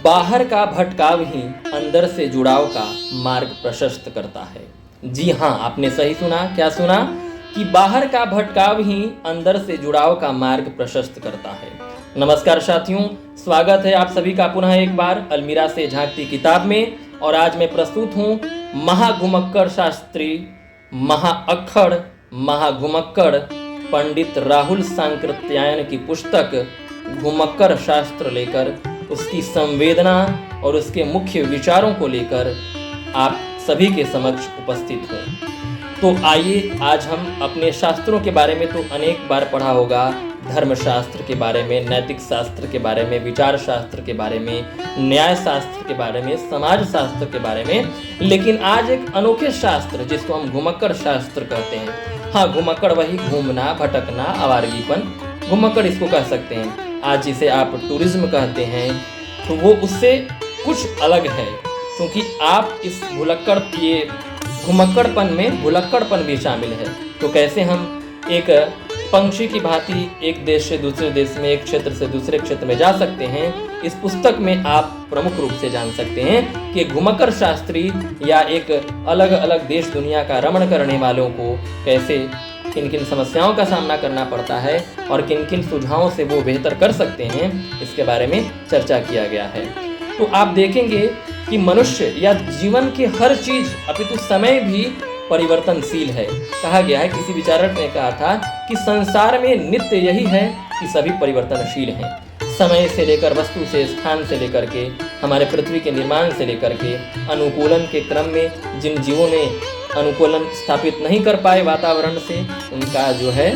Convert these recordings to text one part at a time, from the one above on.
बाहर का भटकाव ही अंदर से जुड़ाव का मार्ग प्रशस्त करता है। जी हाँ, आपने सही सुना। क्या सुना? कि बाहर का भटकाव ही अंदर से जुड़ाव का मार्ग प्रशस्त करता है। नमस्कार साथियों, स्वागत है आप सभी का पुनः एक बार अलमीरा से झांकती किताब में। और आज मैं प्रस्तुत हूँ महाघुमक्कड़ शास्त्री, महाअक्खड़, महाघुमक्कड़ पंडित राहुल सांकृत्यायन की पुस्तक घुमक्कड़ शास्त्र लेकर, उसकी संवेदना और उसके मुख्य विचारों को लेकर आप सभी के समक्ष उपस्थित हूँ। तो आइए, आज हम अपने शास्त्रों के बारे में तो अनेक बार पढ़ा होगा, धर्मशास्त्र के बारे में, नैतिक शास्त्र के बारे में, विचार शास्त्र के बारे में, न्याय शास्त्र के बारे में, समाज शास्त्र के बारे में, लेकिन आज एक अनोखे शास्त्र जिसको हम घुमक्कड़ शास्त्र कहते हैं। हाँ, घुमक्कड़ वही घूमना, भटकना, आवारगीपन, घुमक्कड़ इसको कह सकते हैं। आज जिसे आप टूरिज्म कहते हैं तो वो उससे कुछ अलग है, क्योंकि आप इस ये घुमक्कड़पन में भुलक्कड़पन भी शामिल है। तो कैसे हम एक पंछी की भांति एक देश से दूसरे देश में, एक क्षेत्र से दूसरे क्षेत्र में जा सकते हैं, इस पुस्तक में आप प्रमुख रूप से जान सकते हैं कि घुमक्कड़ शास्त्री या एक अलग अलग देश दुनिया का रमण करने वालों को कैसे किन किन समस्याओं का सामना करना पड़ता है और किन किन सुझावों से वो बेहतर कर सकते हैं, इसके बारे में चर्चा किया गया है। तो आप देखेंगे कि मनुष्य या जीवन की हर चीज अपितु समय भी परिवर्तनशील है। कहा गया है, किसी विचारक ने कहा था कि संसार में नित्य यही है कि सभी परिवर्तनशील हैं। समय से लेकर, वस्तु से, स्थान से लेकर के, हमारे पृथ्वी के निर्माण से लेकर के, अनुकूलन के क्रम में जिन जीवों ने अनुकूलन स्थापित नहीं कर पाए वातावरण से, उनका जो है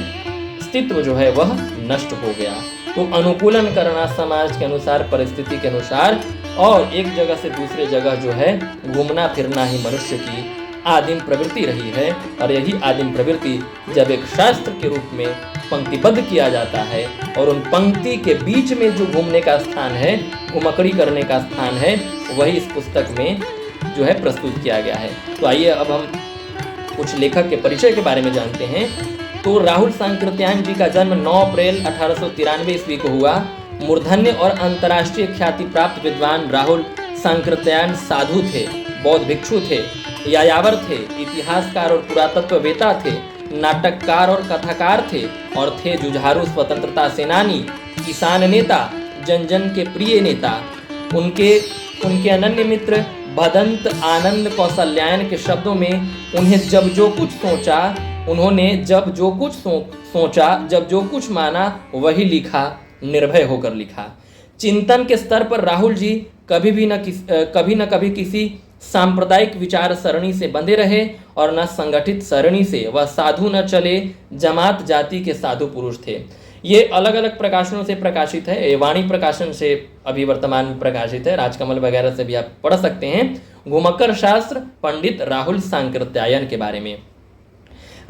अस्तित्व जो है वह नष्ट हो गया। तो अनुकूलन करना समाज के अनुसार, परिस्थिति के अनुसार, और एक जगह से दूसरे जगह जो है घूमना फिरना ही मनुष्य की आदिम प्रवृत्ति रही है। और यही आदिम प्रवृत्ति जब एक शास्त्र के रूप में पंक्तिबद्ध किया जाता है और उन पंक्ति के बीच में जो घूमने का स्थान है, घुमक्कड़ी करने का स्थान है, वही इस पुस्तक में जो है प्रस्तुत किया गया है। तो आइए अब हम कुछ लेखक के परिचय के बारे में जानते हैं। तो राहुल सांकृत्यायन जी का जन्म 9 अप्रैल 1893 ईस्वी को हुआ। मूर्धन्य और अंतर्राष्ट्रीय ख्याति प्राप्त विद्वान राहुल सांकृत्यायन साधु थे, बौद्ध भिक्षु थे, यायावर थे, इतिहासकार और पुरातत्ववेता थे, नाटककार और कथाकार थे, और थे जुझारू स्वतंत्रता सेनानी, किसान नेता, जन जन के प्रिय नेता। उनके अनन्य मित्र भदंत आनंद कौशल्यायन के शब्दों में, उन्होंने जब जो कुछ सोचा, जब जो कुछ माना, वही लिखा, निर्भय होकर लिखा। चिंतन के स्तर पर राहुल जी कभी न कभी किसी सांप्रदायिक विचार सरणी से बंधे रहे और न संगठित सरणी से। वह साधु न चले, जमात जाति के साधु पुरुष थे। ये अलग अलग प्रकाशनों से प्रकाशित है। ये वाणी प्रकाशन से अभी वर्तमान में प्रकाशित है, राजकमल वगैरह से भी आप पढ़ सकते हैं। घुमक्कड़ शास्त्र पंडित राहुल सांकृत्यायन के बारे में।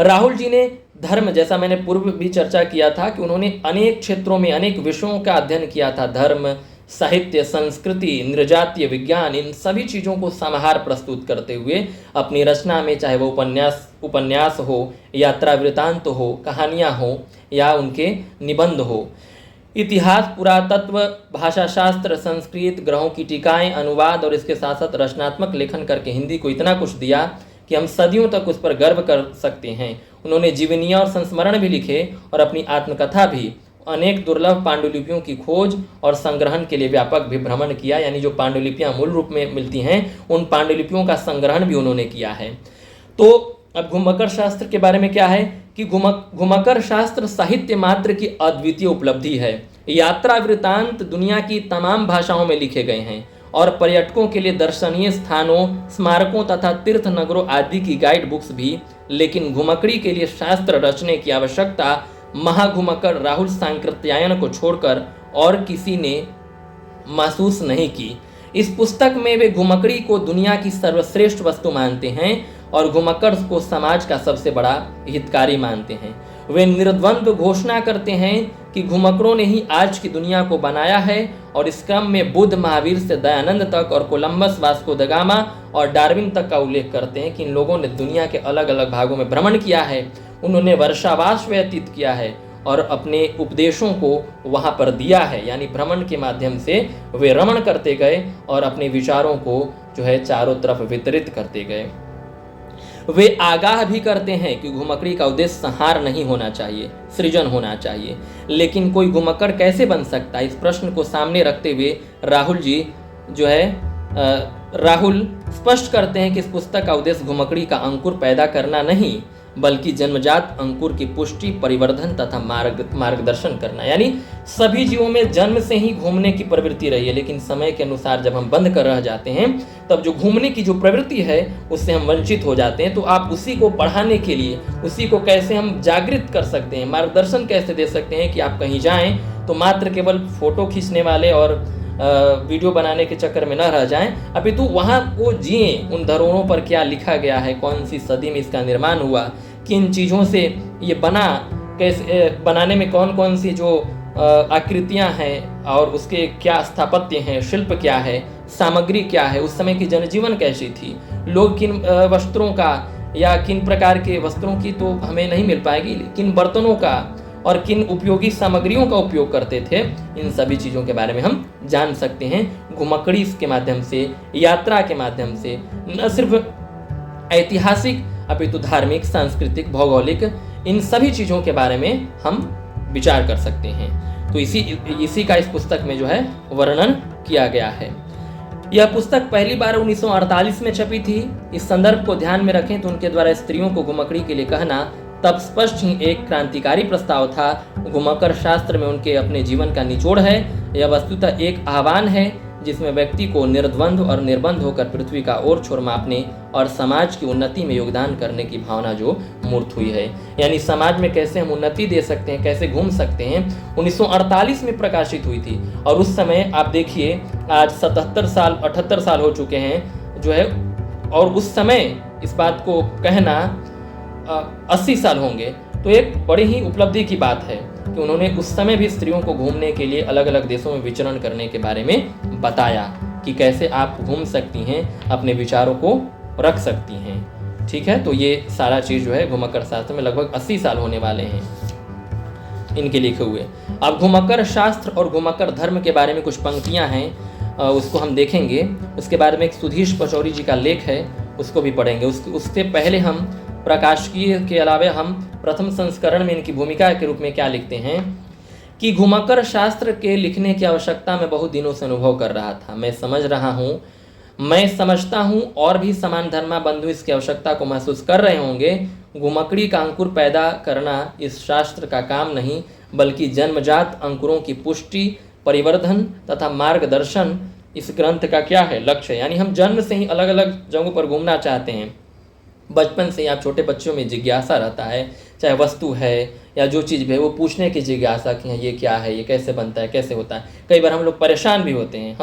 राहुल जी ने धर्म, जैसा मैंने पूर्व भी चर्चा किया था कि उन्होंने अनेक क्षेत्रों में अनेक विषयों का अध्ययन किया था। धर्म, साहित्य, संस्कृति, नृजातीय विज्ञान, इन सभी चीज़ों को समाहार प्रस्तुत करते हुए अपनी रचना में, चाहे वो उपन्यास हो, यात्रा वृत्तांत हो, कहानियाँ हो या उनके निबंध हो, इतिहास, पुरातत्व, भाषाशास्त्र, संस्कृत, ग्रहों की टीकाएं, अनुवाद और इसके साथ साथ रचनात्मक लेखन करके हिंदी को इतना कुछ दिया कि हम सदियों तक उस पर गर्व कर सकते हैं। उन्होंने जीवनियाँ और संस्मरण भी लिखे और अपनी आत्मकथा भी। अनेक दुर्लभ पांडुलिपियों की खोज और संग्रहण के लिए व्यापक भी भ्रमण किया, यानी जो पांडुलिपियां मूल रूप में मिलती हैं, उन पांडुलिपियों का संग्रहण भी उन्होंने किया है। तो अब घुमक्कड़ शास्त्र के बारे में क्या है कि घुमक्कड़ शास्त्र साहित्य मात्र की अद्वितीय उपलब्धि है। यात्रा वृत्तांत दुनिया की तमाम भाषाओं में लिखे गए हैं और पर्यटकों के लिए दर्शनीय स्थानों, स्मारकों तथा तीर्थ नगरों आदि की गाइड बुक्स भी। लेकिन घुमक्कड़ी के लिए शास्त्र रचने की आवश्यकता महाघुमक्कड़ राहुल सांकृत्यायन को छोड़कर और किसी ने महसूस नहीं की। इस पुस्तक में वे घुमक्कड़ी को दुनिया की सर्वश्रेष्ठ वस्तु मानते हैं और घुमक्कड़ को समाज का सबसे बड़ा हितकारी मानते हैं। वे निर्द्वंद्व घोषणा करते हैं कि घुमक्कड़ों ने ही आज की दुनिया को बनाया है, और इस क्रम में बुद्ध, महावीर से दयानंद तक और कोलंबस, वास्को द गामा और डार्विन तक का उल्लेख करते हैं कि इन लोगों ने दुनिया के अलग अलग भागों में भ्रमण किया है। उन्होंने वर्षावास व्यतीत किया है और अपने उपदेशों को वहाँ पर दिया है, यानी भ्रमण के माध्यम से वे रमण करते गए और अपने विचारों को जो है चारों तरफ वितरित करते गए। वे आगाह भी करते हैं कि घुमक्कड़ी का उद्देश्य संहार नहीं होना चाहिए, सृजन होना चाहिए। लेकिन कोई घुमक्कड़ कैसे बन सकता है, इस प्रश्न को सामने रखते हुए राहुल स्पष्ट करते हैं कि इस पुस्तक का उद्देश्य घुमक्कड़ी का अंकुर पैदा करना नहीं, बल्कि जन्मजात अंकुर की पुष्टि, परिवर्धन तथा मार्गदर्शन करना। यानी सभी जीवों में जन्म से ही घूमने की प्रवृत्ति रही है, लेकिन समय के अनुसार जब हम बंद कर रह जाते हैं, तब जो घूमने की जो प्रवृत्ति है उससे हम वंचित हो जाते हैं। तो आप उसी को बढ़ाने के लिए, उसी को कैसे हम जागृत कर सकते हैं, मार्गदर्शन कैसे दे सकते हैं कि आप कहीं जाएं तो मात्र केवल फोटो खींचने वाले और वीडियो बनाने के चक्कर में न रह जाएं, अपितु वहाँ को जिए, उन धरोहरों पर क्या लिखा गया है, कौन सी सदी में इसका निर्माण हुआ, किन चीज़ों से ये बना, कैसे बनाने में कौन कौन सी जो आकृतियाँ हैं और उसके क्या स्थापत्य हैं, शिल्प क्या है, सामग्री क्या है, उस समय की जनजीवन कैसी थी, लोग किन वस्त्रों का या किन प्रकार के वस्त्रों की तो हमें नहीं मिल पाएगी, किन बर्तनों का और किन उपयोगी सामग्रियों का उपयोग करते थे, इन सभी चीज़ों के बारे में हम जान सकते हैं घुमक्कड़ी के माध्यम से, यात्रा के माध्यम से। न सिर्फ ऐतिहासिक अपितु धार्मिक, सांस्कृतिक, भौगोलिक, इन सभी चीज़ों के बारे में हम विचार कर सकते हैं। तो इसी का इस पुस्तक में जो है वर्णन किया गया है। यह पुस्तक पहली बार 1948 में छपी थी। इस संदर्भ को ध्यान में रखें तो उनके द्वारा स्त्रियों को घुमक्कड़ी के लिए कहना तब स्पष्ट ही एक क्रांतिकारी प्रस्ताव था। घुमक्कड़ शास्त्र में उनके अपने जीवन का निचोड़ है। यह वस्तुतः एक आह्वान है जिसमें व्यक्ति को निर्द्वंद और निर्बंध होकर पृथ्वी का और छोर मापने और समाज की उन्नति में योगदान करने की भावना जो मूर्त हुई है। यानी समाज में कैसे हम उन्नति दे सकते हैं, कैसे घूम सकते हैं, 1948 में प्रकाशित हुई थी। और उस समय आप देखिए आज 77 साल 78 साल हो चुके हैं जो है, और उस समय इस बात को कहना 80 साल होंगे, तो एक बड़ी ही उपलब्धि की बात है कि उन्होंने उस समय भी स्त्रियों को घूमने के लिए अलग अलग देशों में विचरण करने के बारे में बताया कि कैसे आप घूम सकती हैं, अपने विचारों को रख सकती हैं। ठीक है, तो ये सारा चीज़ जो है घुमक्कड़ शास्त्र में लगभग 80 साल होने वाले हैं इनके लिखे हुए। अब घुमक्कड़ शास्त्र और घुमक्कड़ धर्म के बारे में कुछ पंक्तियाँ हैं, उसको हम देखेंगे। उसके बारे में एक सुधीश पचौरी जी का लेख है, उसको भी पढ़ेंगे। उससे पहले हम प्रकाशकीय के अलावा हम प्रथम संस्करण में इनकी भूमिका के रूप में क्या लिखते हैं कि घुमक्कड़ शास्त्र के लिखने की आवश्यकता मैं बहुत दिनों से अनुभव कर रहा था। मैं समझता हूँ और भी समान धर्मा बंधु इसकी आवश्यकता को महसूस कर रहे होंगे। घुमक्कड़ी का अंकुर पैदा करना इस शास्त्र का काम नहीं, बल्कि जन्मजात अंकुरों की पुष्टि, परिवर्धन तथा मार्गदर्शन इस ग्रंथ का क्या है, लक्ष्य है। यानी हम जन्म से ही अलग अलग जगहों पर घूमना चाहते हैं। बचपन से ही आप छोटे बच्चों में जिज्ञासा रहता है, चाहे वस्तु है या जो चीज़ भी है, वो पूछने की जिज्ञासा कि ये क्या है, ये कैसे बनता है, कैसे होता है। कई बार हम लोग परेशान भी होते हैं,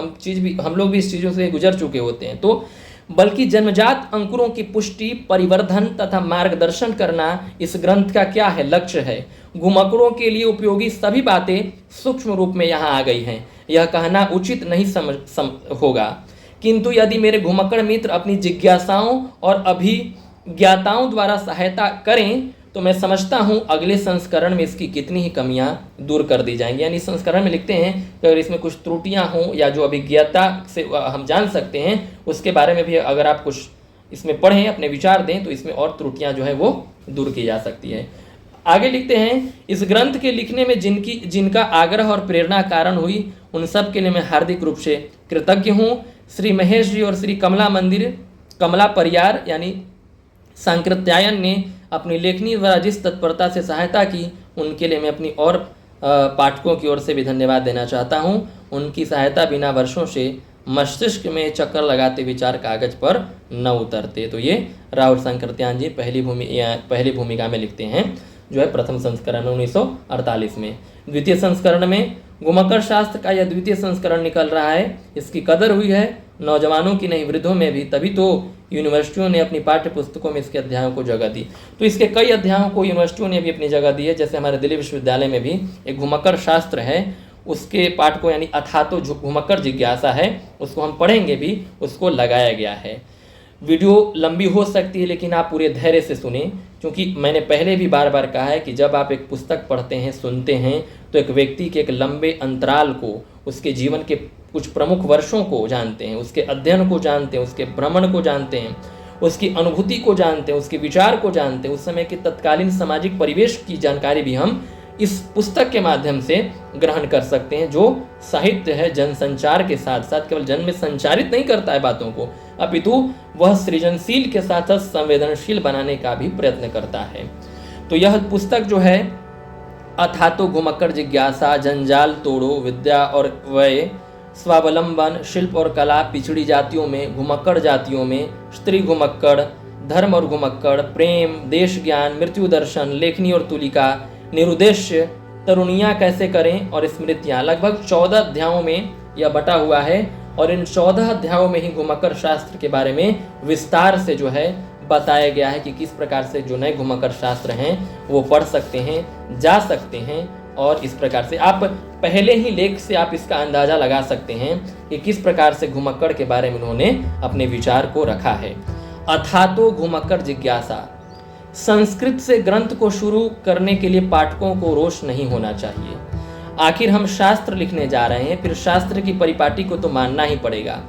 हम लोग भी इस चीज़ों से गुजर चुके होते हैं। तो बल्कि जन्मजात अंकुरों की पुष्टि, परिवर्धन तथा मार्गदर्शन करना इस ग्रंथ का क्या है, लक्ष्य है। घुमक्कड़ों के लिए उपयोगी सभी बातें सूक्ष्म रूप में यहाँ आ गई हैं। यह कहना उचित नहीं होगा, किंतु यदि मेरे घुमक्कड़ मित्र अपनी जिज्ञासाओं और अभिज्ञाताओं द्वारा सहायता करें तो मैं समझता हूँ अगले संस्करण में इसकी कितनी ही कमियाँ दूर कर दी जाएंगी। यानी संस्करण में लिखते हैं कि अगर इसमें कुछ त्रुटियाँ हों या जो अभिज्ञता से हम जान सकते हैं उसके बारे में भी अगर आप कुछ इसमें पढ़ें, अपने विचार दें, तो इसमें और त्रुटियाँ जो है वो दूर की जा सकती है। आगे लिखते हैं, इस ग्रंथ के लिखने में जिनका आग्रह और प्रेरणा कारण हुई उन सब के लिए मैं हार्दिक रूप से कृतज्ञ हूँ। श्री महेश जी और श्री कमला परियार यानी सांकृत्यायन ने अपनी लेखनी द्वारा जिस तत्परता से सहायता की, उनके लिए मैं अपनी और पाठकों की ओर से भी धन्यवाद देना चाहता हूँ। उनकी सहायता बिना वर्षों से मस्तिष्क में चक्कर लगाते विचार कागज पर न उतरते। तो ये राहुल सांकृत्यायन जी पहली भूमिका में लिखते हैं, जो है प्रथम संस्करण 1948 में। द्वितीय संस्करण में घुमक्कड़ शास्त्र का यह द्वितीय संस्करण निकल रहा है। इसकी कदर हुई है नौजवानों की नहीं, वृद्धों में भी। तभी तो यूनिवर्सिटियों ने अपनी पाठ्य पुस्तकों में इसके अध्यायों को जगह दी। तो इसके कई अध्यायों को यूनिवर्सिटियों ने भी अपनी जगह दी है। जैसे हमारे दिल्ली विश्वविद्यालय में भी एक घुमक्कड़ शास्त्र है, उसके पाठ को यानी अथातो घुमक्कड़ जिज्ञासा है, उसको हम पढ़ेंगे भी, उसको लगाया गया है। वीडियो लंबी हो सकती है लेकिन आप पूरे धैर्य से सुने, क्योंकि मैंने पहले भी बार बार कहा है कि जब आप एक पुस्तक पढ़ते हैं, सुनते हैं, तो एक व्यक्ति के एक लंबे अंतराल को, उसके जीवन के कुछ प्रमुख वर्षों को जानते हैं, उसके अध्ययन को जानते हैं, उसके भ्रमण को जानते हैं, उसकी अनुभूति को जानते हैं, उसके विचार को जानते हैं, उस समय के तत्कालीन सामाजिक परिवेश की जानकारी भी हम इस पुस्तक के माध्यम से ग्रहण कर सकते हैं। जो साहित्य है जनसंचार के साथ साथ केवल जन में संचारित नहीं करता है बातों को, अपितु वह सृजनशील के साथ साथ संवेदनशील बनाने का भी प्रयत्न करता है। तो यह पुस्तक जो है अथातो घुमक्कड़ जिज्ञासा, जंजाल तोड़ो, विद्या और वय, स्वावलंबन, शिल्प और कला, पिछड़ी जातियों में, घुमक्कड़ जातियों में, स्त्री घुमक्कड़, धर्म और घुमक्कड़, प्रेम, देश ज्ञान, मृत्यु दर्शन, लेखनी और तुलिका, निरुद्देश्य, तरुणियाँ कैसे करें और स्मृतियाँ। लगभग 14 अध्यायों में यह बटा हुआ है और इन 14 अध्यायों में ही घुमक्कड़ शास्त्र के बारे में विस्तार से जो है बताया गया है कि किस प्रकार से जो नए घुमक्कड़ शास्त्र हैं वो पढ़ सकते हैं, जा सकते हैं। और इस प्रकार से आप पहले ही लेख से आप इसका अंदाजा लगा सकते हैं कि किस प्रकार से घुमक्कड़ के बारे में उन्होंने अपने विचार को रखा है। अथातो घुमक्कड़ जिज्ञासा। संस्कृत से ग्रंथ को शुरू करने के लिए पाठकों को रोष नहीं होना चाहिए। आखिर हम शास्त्र लिखने जा रहे हैं, फिर शास्त्र की परिपाटी को तो मानना ही पड़ेगा।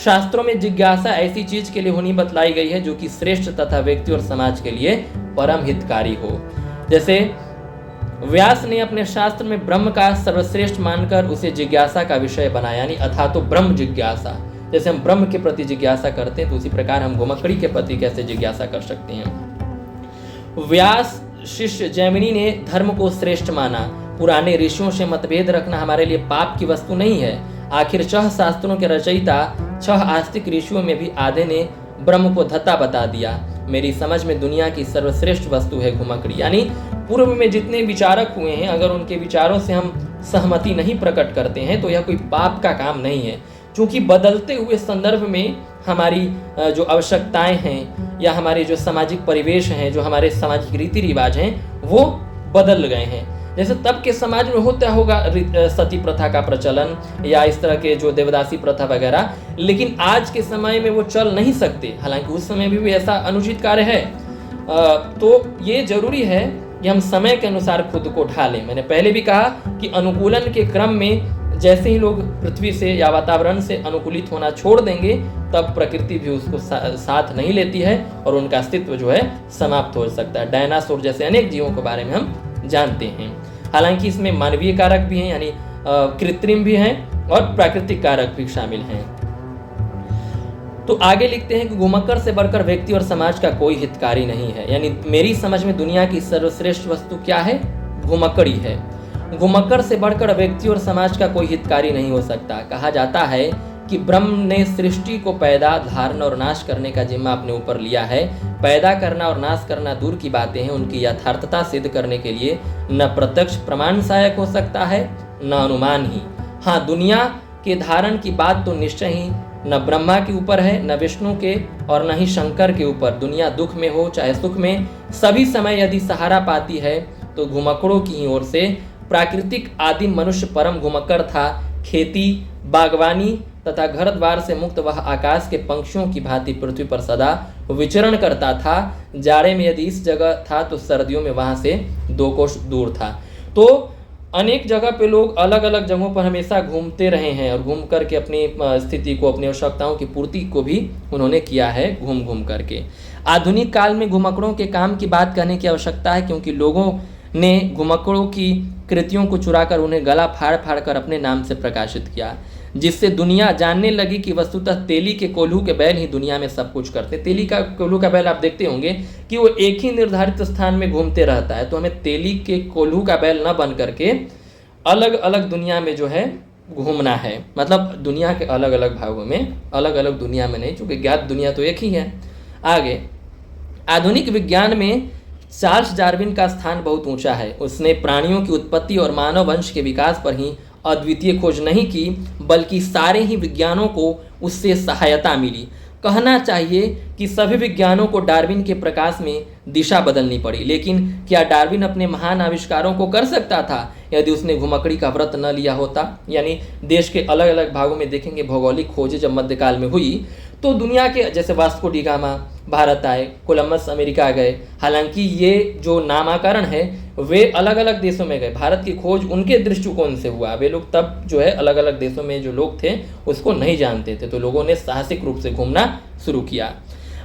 शास्त्रों में जिज्ञासा ऐसी चीज के लिए होनी बतलाई गई है जो कि श्रेष्ठ तथा व्यक्ति और समाज के लिए परम हितकारी हो। जैसे व्यास ने अपने शास्त्र में ब्रह्म का सर्वश्रेष्ठ मानकर उसे जिज्ञासा का विषय बनाया, यानी अथातो ब्रह्म जिज्ञासा। जैसे हम ब्रह्म के प्रति जिज्ञासा करते हैं तो उसी प्रकार हम घुमक्कड़ी के प्रति कैसे जिज्ञासा कर सकते हैं। व्यास शिष्य जैमिनी ने धर्म को श्रेष्ठ माना। पुराने ऋषियों से मतभेद रखना हमारे लिए पाप की वस्तु नहीं है। आखिर 6 शास्त्रों के रचयिता 6 आस्तिक ऋषियों में भी आधे ने ब्रह्म को धता बता दिया। मेरी समझ में दुनिया की सर्वश्रेष्ठ वस्तु है घुमक्कड़ी। यानी पूर्व में जितने विचारक हुए हैं, अगर उनके विचारों से हम सहमति नहीं प्रकट करते हैं तो यह कोई पाप का काम नहीं है, क्योंकि बदलते हुए संदर्भ में हमारी जो आवश्यकताएं हैं या हमारे जो सामाजिक परिवेश हैं, जो हमारे सामाजिक रीति रिवाज हैं, वो बदल गए हैं। जैसे तब के समाज में होता होगा सती प्रथा का प्रचलन या इस तरह के जो देवदासी प्रथा वगैरह, लेकिन आज के समय में वो चल नहीं सकते। हालांकि उस समय भी ऐसा अनुचित कार्य है। तो ये जरूरी है कि हम समय के अनुसार खुद को ढालें। मैंने पहले भी कहा कि अनुकूलन के क्रम में जैसे ही लोग पृथ्वी से या वातावरण से अनुकूलित होना छोड़ देंगे, तब प्रकृति भी उसको साथ नहीं लेती है और उनका अस्तित्व जो है समाप्त हो सकता है। डायनासोर जैसे अनेक जीवों के बारे में हम जानते हैं। हालांकि इसमें मानवीय कारक भी हैं, यानी कृत्रिम भी हैं और प्राकृतिक कारक भी शामिल हैं। तो आगे लिखते हैं कि घुमक्कड़ से बढ़कर व्यक्ति और समाज का कोई हितकारी नहीं है। यानी मेरी समझ में दुनिया की सर्वश्रेष्ठ वस्तु क्या है? घुमक्कड़ी है। घुमक्कड़ से बढ़कर व्यक्ति और समाज का कोई हितकारी नहीं हो सकता। कहा जाता है कि ब्रह्म ने सृष्टि को पैदा, धारण और नाश करने का जिम्मा अपने ऊपर लिया है। पैदा करना और नाश करना दूर की बातें हैं, उनकी यथार्थता सिद्ध करने के लिए न प्रत्यक्ष प्रमाण सहायक हो सकता है न अनुमान ही। हाँ, दुनिया के धारण की बात तो निश्चय ही न ब्रह्मा के ऊपर है, न विष्णु के और न ही शंकर के ऊपर। दुनिया दुख में हो चाहे सुख में, सभी समय यदि सहारा पाती है तो घुमक्कड़ों की ओर से। प्राकृतिक आदिम मनुष्य परम घुमक्कड़ था। खेती, बागवानी तथा घर द्वार से मुक्त वह आकाश के पंक्षियों की भांति पृथ्वी पर सदा विचरण करता था। जाड़े में यदि इस जगह था तो सर्दियों में वहां से 2 कोस दूर था। तो अनेक जगह पे लोग अलग अलग जगहों पर हमेशा घूमते रहे हैं और घूम करके अपनी स्थिति को, अपनी आवश्यकताओं की पूर्ति को भी उन्होंने किया है घूम घूम करके। आधुनिक काल में घुमक्कड़ों के काम की बात करने की आवश्यकता है, क्योंकि लोगों ने घुमक्कड़ों की कृतियों को चुराकर उन्हें गला फाड़ फाड़ कर अपने नाम से प्रकाशित किया, जिससे दुनिया जानने लगी कि वस्तुतः तेली के कोल्हू के बैल ही दुनिया में सब कुछ करते। तेली का कोल्हू का बैल आप देखते होंगे कि वो एक ही निर्धारित स्थान में घूमते रहता है। तो हमें तेली के कोल्हू का बैल न बन करके अलग अलग दुनिया में जो है घूमना है। मतलब दुनिया के अलग अलग भागों में, अलग अलग दुनिया में नहीं, चूँकि ज्ञात दुनिया तो एक ही है। आगे, आधुनिक विज्ञान में चार्ल्स डार्विन का स्थान बहुत ऊंचा है। उसने प्राणियों की उत्पत्ति और मानव वंश के विकास पर ही अद्वितीय खोज नहीं की, बल्कि सारे ही विज्ञानों को उससे सहायता मिली। कहना चाहिए कि सभी विज्ञानों को डार्विन के प्रकाश में दिशा बदलनी पड़ी। लेकिन क्या डार्विन अपने महान आविष्कारों को कर सकता था यदि उसने घुमक्कड़ी का व्रत न लिया होता? यानी देश के अलग अलग भागों में देखेंगे, भौगोलिक खोजें जब मध्यकाल में हुई तो दुनिया के जैसे वास्को डी गामा भारत आए, कोलंबस अमेरिका गए, हालांकि ये जो नामाकरण है वे अलग अलग देशों में गए, भारत की खोज उनके दृष्टिकोण से हुआ। वे लोग तब जो है अलग अलग देशों में जो लोग थे उसको नहीं जानते थे, तो लोगों ने साहसिक रूप से घूमना शुरू किया।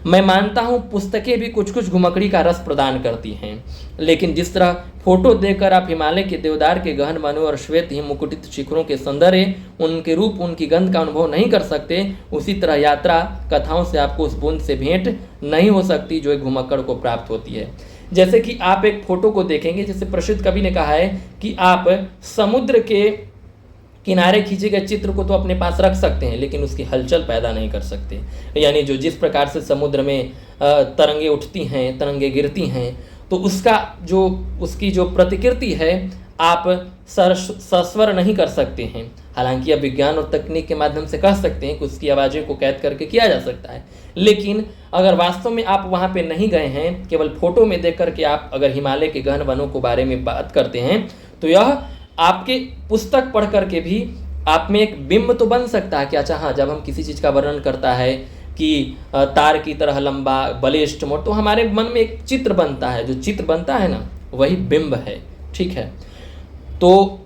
मैं मानता हूँ पुस्तकें भी कुछ कुछ घुमकड़ी का रस प्रदान करती हैं, लेकिन जिस तरह फोटो देखकर आप हिमालय के देवदार के गहन वनों और श्वेत हिम मुकुटित शिखरों के सौंदर्य, उनके रूप, उनकी गंध का अनुभव नहीं कर सकते, उसी तरह यात्रा कथाओं से आपको उस बूंद से भेंट नहीं हो सकती जो एक घुमक्कड़ को प्राप्त होती है। जैसे कि आप एक फोटो को देखेंगे, जैसे प्रसिद्ध कवि ने कहा है कि आप समुद्र के किनारे खींचे गए चित्र को तो अपने पास रख सकते हैं, लेकिन उसकी हलचल पैदा नहीं कर सकते। यानी जो जिस प्रकार से समुद्र में तरंगे उठती हैं, तरंगे गिरती हैं, तो उसकी जो प्रतिकृति है आप सस्वर नहीं कर सकते हैं। हालांकि अब विज्ञान और तकनीक के माध्यम से कह सकते हैं कि उसकी आवाज़ें को कैद करके किया जा सकता है, लेकिन अगर वास्तव में आप वहाँ पे नहीं गए हैं, केवल फोटो में देख करके आप अगर हिमालय के गहन वनों के बारे में बात करते हैं, तो यह आपके पुस्तक पढ़ करके भी आप में एक बिंब तो बन सकता है कि अच्छा हाँ, जब हम किसी चीज़ का वर्णन करता है कि तार की तरह लंबा, बलिष्ठ, मोट, तो हमारे मन में एक चित्र बनता है। जो चित्र बनता है ना, वही बिंब है। ठीक है, तो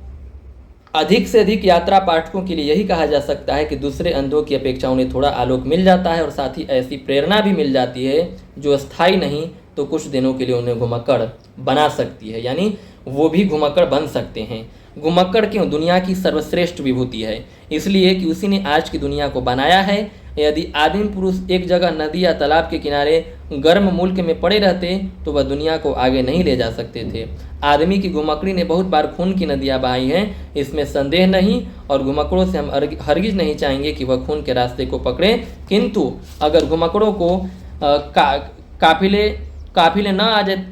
अधिक से अधिक यात्रा पाठकों के लिए यही कहा जा सकता है कि दूसरे अंधों की अपेक्षा उन्हें थोड़ा आलोक मिल जाता है और साथ ही ऐसी प्रेरणा भी मिल जाती है जो स्थायी नहीं तो कुछ दिनों के लिए उन्हें घुमक्कड़ बना सकती है। यानी वो भी घुमक्कड़ बन सकते हैं। घुमक्कड़ क्यों? दुनिया की सर्वश्रेष्ठ विभूति है, इसलिए कि उसी ने आज की दुनिया को बनाया है। यदि आदिम पुरुष एक जगह नदी या तालाब के किनारे गर्म मुल्क में पड़े रहते तो वह दुनिया को आगे नहीं ले जा सकते थे। आदमी की घुमक्कड़ी ने बहुत बार खून की नदियाँ बहाई हैं, इसमें संदेह नहीं, और घुमक्कड़ों से हम हरगिज नहीं चाहेंगे कि वह खून के रास्ते को पकड़ें। किंतु अगर घुमक्कड़ों को काफिले न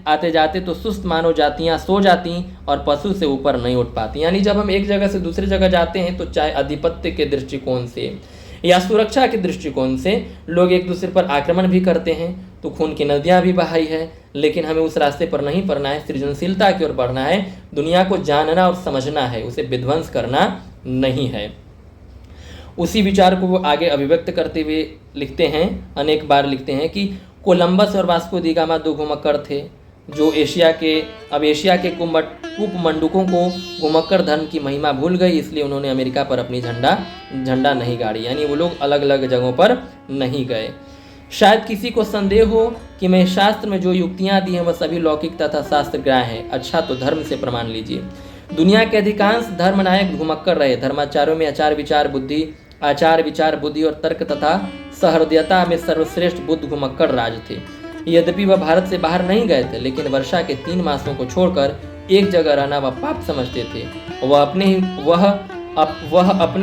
आते जाते तो सुस्त मानव जातियाँ सो जाती और पशु से ऊपर नहीं उठ पाती। यानी जब हम एक जगह से दूसरी जगह जाते हैं तो चाहे आधिपत्य के दृष्टिकोण से या सुरक्षा के दृष्टिकोण से लोग एक दूसरे पर आक्रमण भी करते हैं, तो खून की नदियाँ भी बहाई है, लेकिन हमें उस रास्ते पर नहीं पड़ना है। सृजनशीलता की ओर बढ़ना है, दुनिया को जानना और समझना है, उसे विध्वंस करना नहीं है। उसी विचार को वो आगे अभिव्यक्त करते हुए लिखते हैं, अनेक बार लिखते हैं कि कोलंबस और वास्को डी गामा दो घुमक्कड़ थे जो एशिया के कूपमंडूकों को घुमक्कड़ धर्म की महिमा भूल गई, इसलिए उन्होंने अमेरिका पर अपनी झंडा नहीं गाड़ी। यानी वो लोग अलग अलग जगहों पर नहीं गए। शायद किसी को संदेह हो कि मैं शास्त्र में जो युक्तियाँ दी हैं वह सभी लौकिक तथा शास्त्रग्राह्य हैं। अच्छा, तो धर्म से प्रमाण लीजिए। दुनिया के अधिकांश धर्मनायक घुमक्कड़ रहे। धर्माचार्यों में आचार विचार बुद्धि और तर्क तथा सहृदयता में सर्वश्रेष्ठ बुद्ध घुमक्कड़ राज थे। यद्यपि वह भारत से बाहर नहीं गए थे, लेकिन वर्षा के 3 मासों को छोड़कर एक जगह रहना वह पाप समझते थे। वह अपने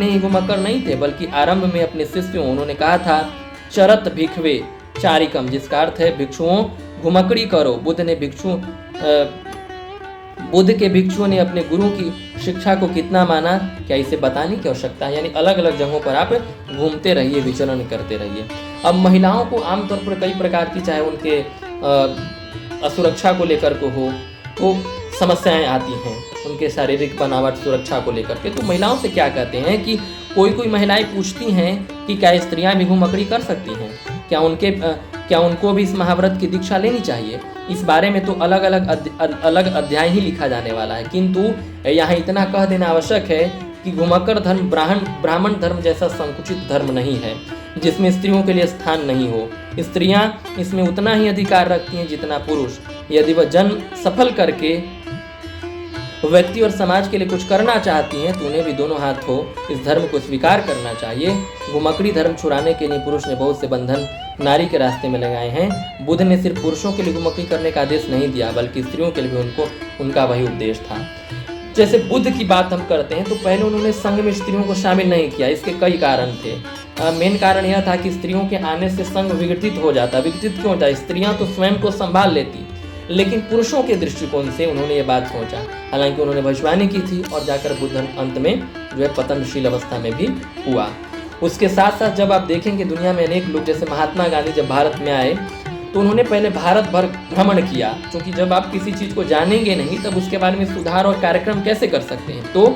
ही घुमक्कड़ नहीं थे, बल्कि आरंभ में अपने शिष्यों, उन्होंने कहा था चरत भिक्षवे चारिकम, जिसका अर्थ है भिक्षुओं घुमक्कड़ी करो। बुद्ध के भिक्षुओं ने अपने गुरु की शिक्षा को कितना माना, क्या इसे बताने की आवश्यकता है। यानी अलग अलग जगहों पर आप घूमते रहिए, विचरण करते रहिए। अब महिलाओं को आमतौर पर कई प्रकार की, चाहे उनके असुरक्षा को लेकर को हो, तो समस्याएं आती हैं उनके शारीरिक बनावट सुरक्षा को लेकर के। तो महिलाओं से क्या कहते हैं कि कोई महिलाएं पूछती हैं कि क्या स्त्रियां भी घुमक्कड़ी कर सकती हैं, क्या उनको भी इस महाव्रत की दीक्षा लेनी चाहिए। इस बारे में तो अलग अलग अध्याय ही लिखा जाने वाला है, किंतु यहाँ इतना कह देना आवश्यक है कि घुमक्कड़ धर्म ब्राह्मण धर्म जैसा संकुचित धर्म नहीं है जिसमें स्त्रियों के लिए स्थान नहीं हो। स्त्रियां इसमें उतना ही अधिकार रखती हैं जितना पुरुष। यदि वह जन्म सफल करके व्यक्ति और समाज के लिए कुछ करना चाहती हैं तो उन्हें भी दोनों हाथ हो इस धर्म को स्वीकार करना चाहिए। घुमक्कड़ी धर्म छुड़ाने के लिए पुरुष ने बहुत से बंधन नारी के रास्ते में लगाए हैं। बुद्ध ने सिर्फ पुरुषों के लिए घुमक्कड़ी करने का आदेश नहीं दिया, बल्कि स्त्रियों के लिए भी उनका वही उपदेश था। जैसे बुद्ध की बात हम करते हैं तो पहले उन्होंने संघ में स्त्रियों को शामिल नहीं किया। इसके कई कारण थे। मेन कारण यह था कि स्त्रियों के आने से संघ विघटित हो जाता। विघटित क्यों होता? स्त्रियां तो स्वयं को संभाल लेती, लेकिन पुरुषों के दृष्टिकोण से उन्होंने ये बात सोचा। हालांकि उन्होंने भविष्यवाणी की थी और जाकर बुद्ध अंत में जो है पतनशील अवस्था में भी हुआ। उसके साथ साथ जब आप देखेंगे दुनिया में अनेक लोग, जैसे महात्मा गांधी जब भारत में आए तो उन्होंने पहले भारत भर भ्रमण किया, क्योंकि जब आप किसी चीज़ को जानेंगे नहीं तब उसके बारे में सुधार और कार्यक्रम कैसे कर सकते हैं। तो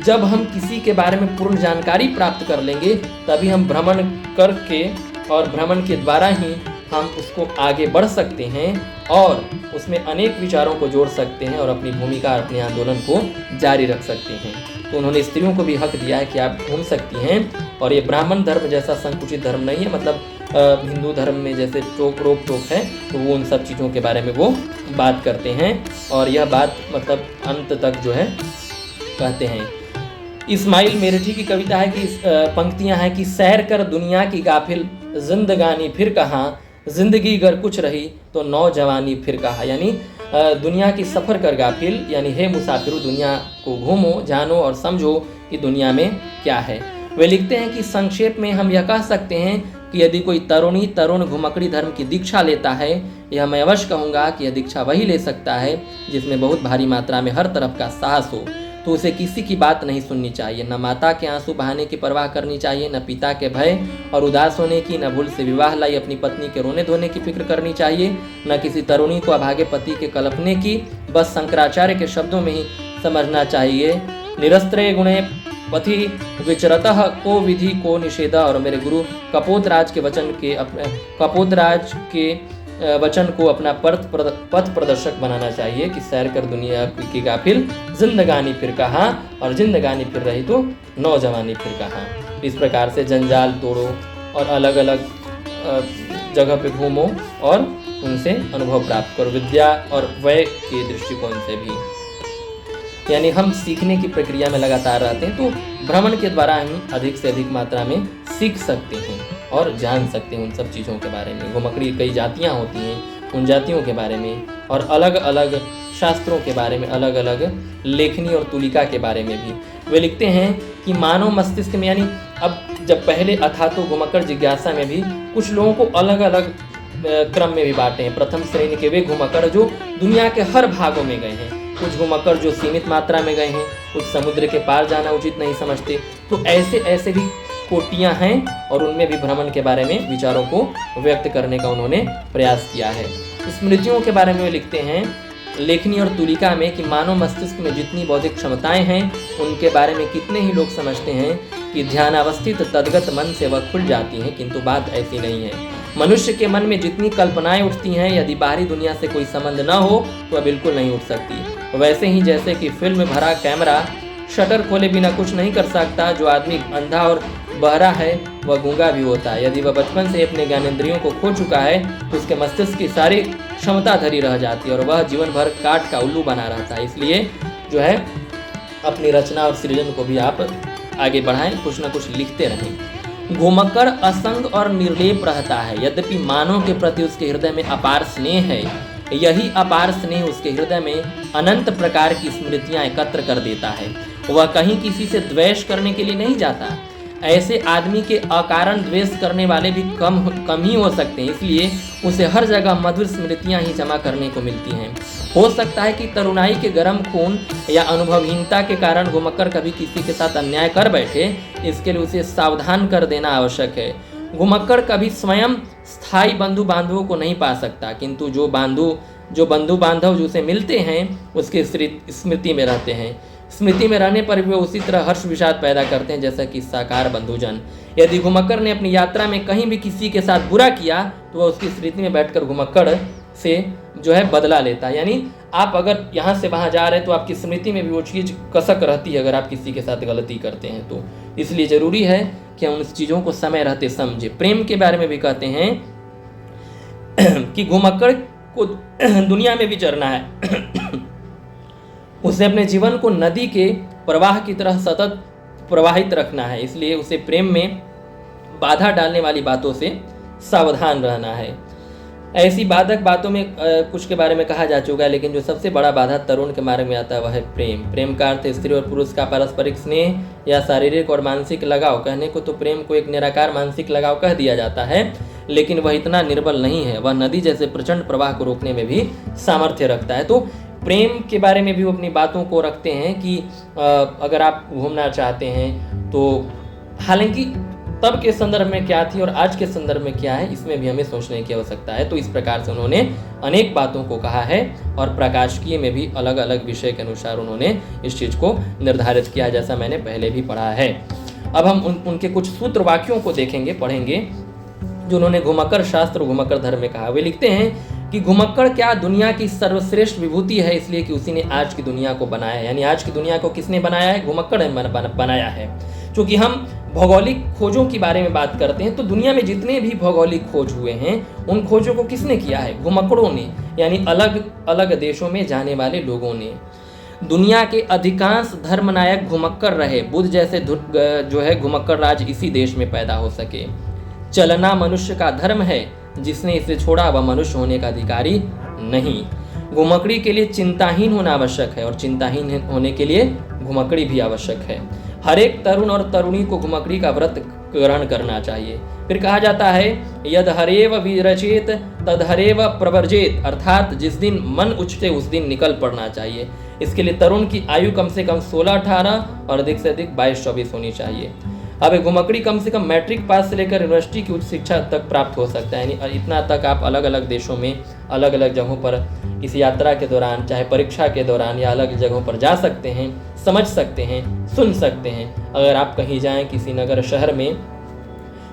जब हम किसी के बारे में पूर्ण जानकारी प्राप्त कर लेंगे तभी हम भ्रमण करके और भ्रमण के द्वारा ही हम उसको आगे बढ़ सकते हैं और उसमें अनेक विचारों को जोड़ सकते हैं और अपनी भूमिका, अपने आंदोलन को जारी रख सकते हैं। तो उन्होंने स्त्रियों को भी हक दिया है कि आप घूम सकती हैं, और ये ब्राह्मण धर्म जैसा संकुचित धर्म नहीं है, मतलब हिंदू धर्म में जैसे रोक टोक है, तो वो उन सब चीज़ों के बारे में वो बात करते हैं। और यह बात मतलब अंत तक जो है कहते हैं। इस्माइल मेरठी की कविता है कि पंक्तियां हैं कि सैर कर दुनिया की गाफिल, जिंदगानी फिर कहाँ, जिंदगी अगर कुछ रही तो नौजवानी फिर कहाँ। यानी दुनिया की सफ़र कर गाफिल, यानी हे मुसाफिर, दुनिया को घूमो, जानो और समझो कि दुनिया में क्या है। वे लिखते हैं कि संक्षेप में हम यह कह सकते हैं कि यदि कोई तरुण घुमक्कड़ी धर्म की दीक्षा लेता है, यह मैं अवश्य कहूँगा कि यह दीक्षा वही ले सकता है जिसमें बहुत भारी मात्रा में हर तरफ का साहस हो। तो उसे किसी की बात नहीं सुननी चाहिए, न माता के आंसू बहाने की परवाह करनी चाहिए, न पिता के भय और उदास होने की, न भूल से विवाह लाई अपनी पत्नी के रोने धोने की फिक्र करनी चाहिए, न किसी तरुणी को अभागे पति के कल्पने की। बस शंकराचार्य के शब्दों में ही समझना चाहिए, निरस्त्रे गुणे पथि विचरतः को विधि को निषेध। और मेरे गुरु कपोतराज के वचन को अपना पथ प्रदर्शक बनाना चाहिए कि सैर कर दुनिया की गाफिल, जिंदगानी फिर कहाँ, और जिंदगानी फिर रही तो नौजवानी फिर कहाँ। इस प्रकार से जंजाल तोड़ो और अलग अलग जगह पे घूमो और उनसे अनुभव प्राप्त करो, विद्या और व्यय के दृष्टिकोण से भी। यानी हम सीखने की प्रक्रिया में लगातार रहते हैं, तो भ्रमण के द्वारा हम अधिक से अधिक मात्रा में सीख सकते हैं और जान सकते हैं उन सब चीज़ों के बारे में। घुमक्कड़ी कई जातियाँ होती हैं, उन जातियों के बारे में और अलग अलग शास्त्रों के बारे में, अलग अलग लेखनी और तुलिका के बारे में भी। वे लिखते हैं कि मानव मस्तिष्क में, यानी अब जब पहले अथा तो घुमक्कड़ जिज्ञासा में भी कुछ लोगों को अलग अलग क्रम में भी बांटे हैं। प्रथम श्रेणी के वे घुमक्कड़ जो दुनिया के हर भागों में गए हैं, कुछ घुमक्कड़ जो सीमित मात्रा में गए हैं, कुछ समुद्र के पार जाना उचित नहीं समझते। तो ऐसे भी कोटियां हैं और उनमें भी भ्रमण के बारे में विचारों को व्यक्त करने का उन्होंने प्रयास किया है। स्मृतियों के बारे में वे लिखते हैं लेखनी और तुलिका में कि मानव मस्तिष्क में जितनी बौद्धिक क्षमताएं हैं उनके बारे में कितने ही लोग समझते हैं कि ध्यानावस्थित तद्गत मन से वह खुल जाती हैं, किंतु बात ऐसी नहीं है। मनुष्य के मन में जितनी कल्पनाएं उठती हैं, यदि बाहरी दुनिया से कोई संबंध न हो तो वह बिल्कुल नहीं उठ सकती। वैसे ही जैसे कि फिल्म भरा कैमरा शटर खोले बिना कुछ नहीं कर सकता, जो आदमी अंधा और बहरा है वह गूंगा भी होता है। यदि वह बचपन से अपने ज्ञानेंद्रियों को खो चुका है तो उसके मस्तिष्क की सारी क्षमता धरी रह जाती है और वह जीवन भर काट का उल्लू बना रहता है। इसलिए जो है अपनी रचना और सृजन को भी आप आगे बढ़ाएं, कुछ न कुछ लिखते रहें। घुमक्कड़ असंग और निर्लेप रहता है, यद्यपि मानव के प्रति उसके हृदय में अपार स्नेह है। यही अपार स्नेह उसके हृदय में अनंत प्रकार की स्मृतियां एकत्र कर देता है। वह कहीं किसी से द्वेष करने के लिए नहीं जाता। ऐसे आदमी के अकारण द्वेष करने वाले भी कम ही हो सकते हैं, इसलिए उसे हर जगह मधुर स्मृतियां ही जमा करने को मिलती हैं। हो सकता है कि तरुणाई के गर्म खून या अनुभवहीनता के कारण घुमक्कड़ कभी किसी के साथ अन्याय कर बैठे, इसके लिए उसे सावधान कर देना आवश्यक है। घुमक्कड़ कभी स्वयं स्थायी बंधु बांधवों को नहीं पा सकता, किंतु जो बंधु बांधव जो उसे मिलते हैं उसकी स्मृति में रहते हैं। स्मृति में रहने पर भी उसी तरह हर्ष विषाद पैदा करते हैं जैसा कि साकार बंधुजन। यदि घुमक्कड़ ने अपनी यात्रा में कहीं भी किसी के साथ बुरा किया तो वह उसकी स्मृति में बैठकर घुमक्कड़ से जो है बदला लेता है। यानी आप अगर यहाँ से वहाँ जा रहे हैं तो आपकी स्मृति में भी वो चीज़ कसक रहती है अगर आप किसी के साथ गलती करते हैं तो। इसलिए ज़रूरी है कि हम उन चीज़ों को समय रहते समझे। प्रेम के बारे में भी कहते हैं कि घुमक्कड़ को दुनिया में विचरना है, उसे अपने जीवन को नदी के प्रवाह की तरह सतत प्रवाहित रखना है। इसलिए उसे प्रेम में बाधा डालने वाली बातों से सावधान रहना है। ऐसी बाधक बातों में कुछ के बारे में कहा जा चुका है, लेकिन जो सबसे बड़ा बाधा तरुण के बारे में आता है वह है प्रेम। प्रेम का अर्थ स्त्री और पुरुष का पारस्परिक स्नेह या शारीरिक और मानसिक लगाव। कहने को तो प्रेम को एक निराकार मानसिक लगाव कह दिया जाता है, लेकिन वह इतना निर्बल नहीं है। वह नदी जैसे प्रचंड प्रवाह को रोकने में भी सामर्थ्य रखता है। तो प्रेम के बारे में भी वो अपनी बातों को रखते हैं कि अगर आप घूमना चाहते हैं तो, हालांकि तब के संदर्भ में क्या थी और आज के संदर्भ में क्या है, इसमें भी हमें सोचने की आवश्यकता है। तो इस प्रकार से उन्होंने अनेक बातों को कहा है और प्रकाशिकीय में भी अलग अलग विषय के अनुसार उन्होंने इस चीज़ को निर्धारित किया, जैसा मैंने पहले भी पढ़ा है। अब हम उनके कुछ सूत्र वाक्यों को देखेंगे, पढ़ेंगे, जो उन्होंने घुमक्कड़ शास्त्र घुमक्कड़ धर्म में कहा। वे लिखते हैं कि घुमक्कड़ क्या दुनिया की सर्वश्रेष्ठ विभूति है, इसलिए कि उसी ने आज की दुनिया को बनाया है। यानी आज की दुनिया को किसने बनाया है? घुमक्कड़ ने बनाया है। क्योंकि हम भौगोलिक खोजों के बारे में बात करते हैं तो दुनिया में जितने भी भौगोलिक खोज हुए हैं उन खोजों को किसने किया है? घुमक्कड़ों ने, यानी अलग अलग देशों में जाने वाले लोगों ने। दुनिया के अधिकांश धर्मनायक घुमक्कड़ रहे। बुद्ध जैसे जो है घुमक्कड़ राज इसी देश में पैदा हो सके। चलना मनुष्य का धर्म है, जिसने इसे छोड़ा वह मनुष्य होने का अधिकारी नहीं। घुमक्कड़ी के लिए चिंताहीन होना आवश्यक है और चिंताहीन होने के लिए घुमक्कड़ी भी आवश्यक है। हर एक तरुण और तरुणी को घुमक्कड़ी का व्रत ग्रहण करना चाहिए। फिर कहा जाता है यद हरेव विरचेत तद हरेव प्रवर्जेत, अर्थात जिस दिन मन उछटे उस दिन निकल पड़ना चाहिए। इसके लिए तरुण की आयु कम से कम 16-18 और अधिक से अधिक 22-24 होनी चाहिए। अब घुमक्कड़ी कम से कम मैट्रिक पास से लेकर यूनिवर्सिटी की उच्च शिक्षा तक प्राप्त हो सकता है। यानी इतना तक आप अलग अलग देशों में अलग अलग जगहों पर किसी यात्रा के दौरान, चाहे परीक्षा के दौरान या अलग जगहों पर जा सकते हैं, समझ सकते हैं, सुन सकते हैं। अगर आप कहीं जाएं किसी नगर शहर में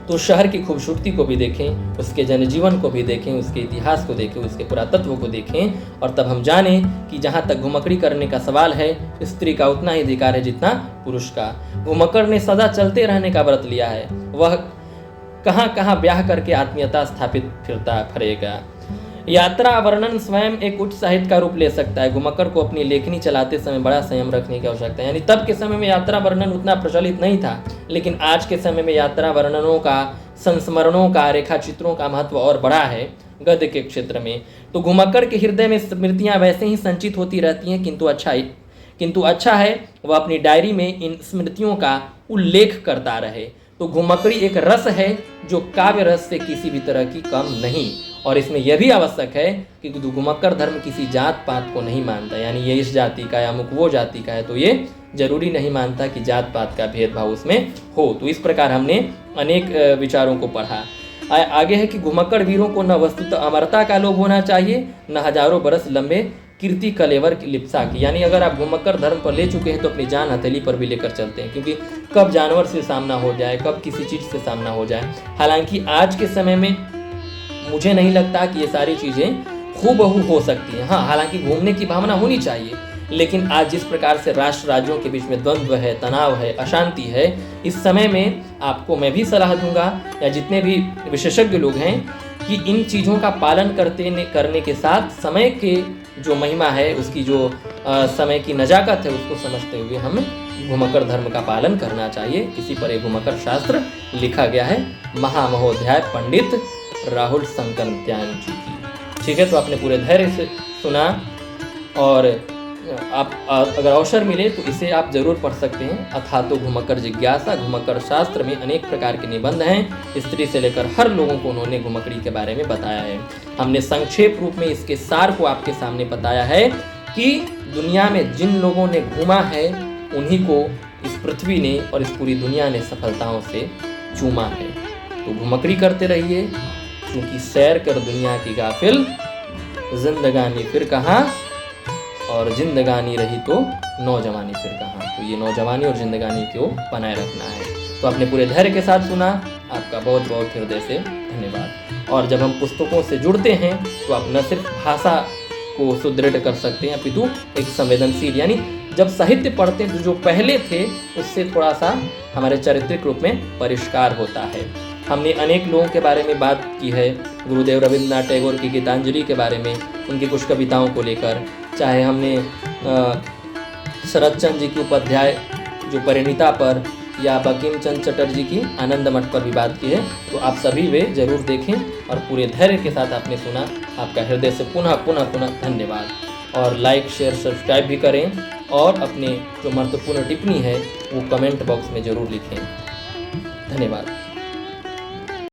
तो शहर की खूबसूरती को भी देखें, उसके जनजीवन को भी देखें, उसके इतिहास को देखें, उसके पुरातत्व को देखें और तब हम जानें कि जहाँ तक घुमक्कड़ी करने का सवाल है स्त्री का उतना ही अधिकार है जितना पुरुष का। घुमक्कड़ ने सदा चलते रहने का व्रत लिया है। वह कहाँ कहाँ ब्याह करके आत्मीयता स्थापित फिरेगा। यात्रा वर्णन स्वयं एक उच्च साहित्य का रूप ले सकता है। घुमक्कड़ को अपनी लेखनी चलाते समय बड़ा संयम रखने की आवश्यकता है। यानी तब के समय में यात्रा वर्णन उतना प्रचलित नहीं था, लेकिन आज के समय में यात्रा वर्णनों का, संस्मरणों का, रेखाचित्रों का महत्व और बढ़ा है गद्य के क्षेत्र में। तो घुमक्कड़ के हृदय में स्मृतियाँ वैसे ही संचित होती रहती हैं, किंतु अच्छा है वह अपनी डायरी में इन स्मृतियों का उल्लेख करता रहे। तो घुमक्कड़ी एक रस है जो काव्य रस से किसी भी तरह की कम नहीं। और इसमें यह भी आवश्यक है कि घुमक्कड़ धर्म किसी जात पात को नहीं मानता। यानी ये इस जाति का या अमुक वो जाति का है तो ये जरूरी नहीं मानता कि जात पात का भेदभाव उसमें हो। तो इस प्रकार हमने अनेक विचारों को पढ़ा। आगे है कि घुमक्कड़ वीरों को न वस्तुतः अमरता का लोभ होना चाहिए, न हजारों बरस लंबे कीर्ति कलेवर की लिप्सा की। यानी अगर आप घुमक्कड़ धर्म पर ले चुके हैं तो अपनी जान हथेली पर भी लेकर चलते हैं, क्योंकि कब जानवर से सामना हो जाए, कब किसी चीज़ से सामना हो जाए। हालांकि आज के समय में मुझे नहीं लगता कि ये सारी चीज़ें हूबहू हो सकती हैं। हाँ, हालांकि घूमने की भावना होनी चाहिए, लेकिन आज जिस प्रकार से राष्ट्र राज्यों के बीच में द्वंद्व है, तनाव है, अशांति है, इस समय में आपको मैं भी सलाह दूंगा या जितने भी विशेषज्ञ लोग हैं कि इन चीज़ों का पालन करने के साथ समय के जो महिमा है, उसकी जो समय की नजाकत है, उसको समझते हुए हमें घुमक्कड़ धर्म का पालन करना चाहिए। इसी पर एक घुमक्कड़ शास्त्र लिखा गया है महामहोध्याय पंडित राहुल शंकरत्यायन जी की। ठीक है, तो आपने पूरे धैर्य से सुना और आप अगर अवसर मिले तो इसे आप जरूर पढ़ सकते हैं। अथातो घुमक्कड़ जिज्ञासा। घुमक्कड़ शास्त्र में अनेक प्रकार के निबंध हैं। स्त्री से लेकर हर लोगों को उन्होंने घुमक्कड़ी के बारे में बताया है। हमने संक्षेप रूप में इसके सार को आपके सामने बताया है कि दुनिया में जिन लोगों ने घूमा है उन्हीं को इस पृथ्वी ने और इस पूरी दुनिया ने सफलताओं से चूमा है। तो घुमक्कड़ी करते रहिए, क्योंकि सैर कर दुनिया की गाफिल, जिंदगानी फिर कहाँ, और जिंदगानी रही तो नौजवानी फिर कहाँ। तो ये नौजवानी और जिंदगानी को बनाए रखना है। तो आपने पूरे धैर्य के साथ सुना, आपका बहुत बहुत हृदय से धन्यवाद। और जब हम पुस्तकों से जुड़ते हैं तो आप न सिर्फ भाषा को सुदृढ़ कर सकते हैं, अपितु एक संवेदनशील, यानी जब साहित्य पढ़ते हैं तो जो पहले थे उससे थोड़ा सा हमारे चारित्रिक रूप में परिष्कार होता है। हमने अनेक लोगों के बारे में बात की है, गुरुदेव रविंद्रनाथ टैगोर की गीतांजलि के बारे में, उनकी कुछ कविताओं को लेकर, चाहे हमने शरद चंद्र जी की उपाध्याय जो परिणीता पर, या बंकिम चंद्र चटर्जी की आनंद मठ पर भी बात की है। तो आप सभी वे जरूर देखें और पूरे धैर्य के साथ आपने सुना। आपका हृदय से पुनः पुनः पुनः धन्यवाद। और लाइक शेयर सब्सक्राइब भी करें और अपने जो महत्वपूर्ण टिप्पणी है वो कमेंट बॉक्स में ज़रूर लिखें। धन्यवाद।